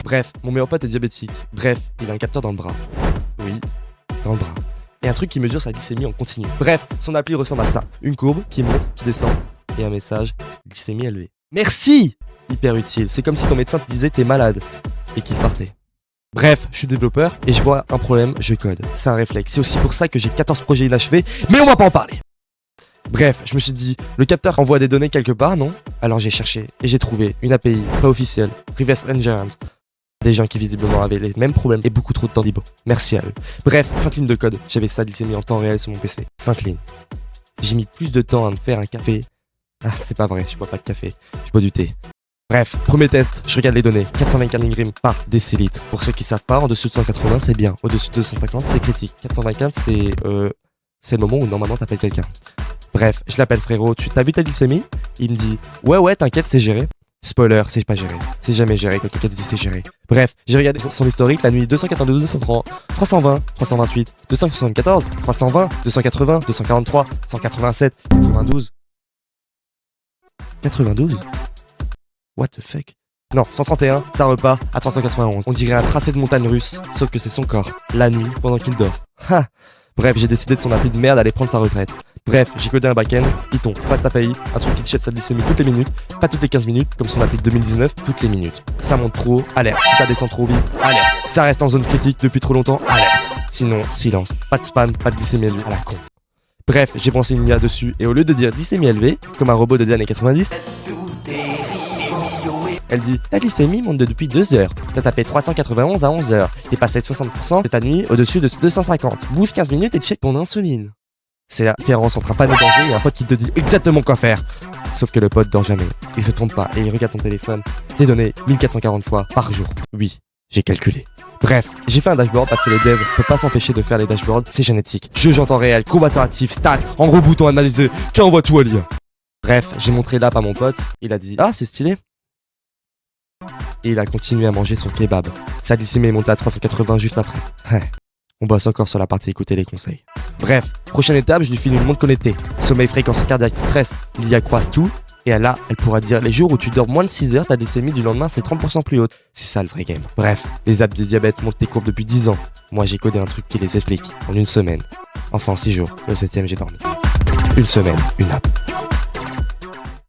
Bref, mon meilleur pote est diabétique. Bref, il a un capteur dans le bras. Oui, dans le bras. Et un truc qui mesure sa glycémie en continu. Bref, son appli ressemble à ça. Une courbe qui monte, qui descend, et un message, glycémie élevée. Merci! Hyper utile. C'est comme si ton médecin te disait t'es malade, et qu'il partait. Bref, je suis développeur, et je vois un problème, je code. C'est un réflexe. C'est aussi pour ça que j'ai 14 projets inachevés, mais on va pas en parler. Bref, je me suis dit, le capteur envoie des données quelque part, non? Alors j'ai cherché, et j'ai trouvé une API pas officielle, Reverse Engineers. Des gens qui visiblement avaient les mêmes problèmes et beaucoup trop de temps libre. Merci à eux. Bref, 5 lignes de code. J'avais ça glycémie en temps réel sur mon PC. 5 lignes. J'ai mis plus de temps à me faire un café. Ah, c'est pas vrai, je bois pas de café. Je bois du thé. Bref, premier test, je regarde les données. 424 milligrammes par décilitre. Pour ceux qui savent pas, en dessous de 180, c'est bien. Au-dessus de 250, c'est critique. 425, c'est le moment où normalement t'appelles quelqu'un. Bref, je l'appelle frérot, t'as vu ta glycémie? Il me dit, ouais, t'inquiète, c'est géré. Spoiler, c'est pas géré. C'est jamais géré quand quelqu'un dit c'est géré. Bref, j'ai regardé son historique la nuit 292, 203, 320, 328, 274, 320, 280, 243, 187, 92. 92? What the fuck? Non, 131, ça repart à 391. On dirait un tracé de montagne russe, sauf que c'est son corps, la nuit, pendant qu'il dort. Ha! Bref, j'ai décidé de son appli de merde d'aller prendre sa retraite. Bref, j'ai codé un back-end, Python, face API, un truc qui te jette sa glycémie toutes les minutes, pas toutes les 15 minutes, comme son appli de 2019, toutes les minutes. Ça monte trop, alerte. Si ça descend trop vite, alerte. Si ça reste en zone critique depuis trop longtemps, alerte. Sinon, silence. Pas de spam, pas de glycémie élevée, à la con. Bref, j'ai pensé une IA dessus, et au lieu de dire glycémie élevée, comme un robot des années 90, elle dit ta glycémie monte depuis 2 heures. T'as tapé 391 à 11 heures. T'es passé de 60% de ta nuit au-dessus de 250. Bouge 15 minutes et check ton insuline. C'est la différence entre un panneau danger et un pote qui te dit exactement quoi faire. Sauf que le pote dort jamais. Il se trompe pas et il regarde ton téléphone. Tes données 1440 fois par jour. Oui, j'ai calculé. Bref, j'ai fait un dashboard parce que le dev peut pas s'empêcher de faire les dashboards, c'est génétique. Jeu en temps réel, combat interactif, stats, en gros bouton analysé, qui envoie tout à l'IA. Bref, j'ai montré l'app à mon pote, il a dit ah c'est stylé. Et il a continué à manger son kebab. Sa glycémie est montée à 380 juste après. On bosse encore sur la partie écouter les conseils. Bref, prochaine étape, je lui file une montre connectée. Sommeil, fréquence cardiaque, stress, l'IA croise tout. Et là, elle pourra dire les jours où tu dors moins de 6 heures, ta glycémie du lendemain c'est 30% plus haute. C'est ça le vrai game. Bref, les apps de diabète montent tes courbes depuis 10 ans. Moi j'ai codé un truc qui les explique en une semaine. Enfin en 6 jours. Le 7ème j'ai dormi. Une semaine, une app.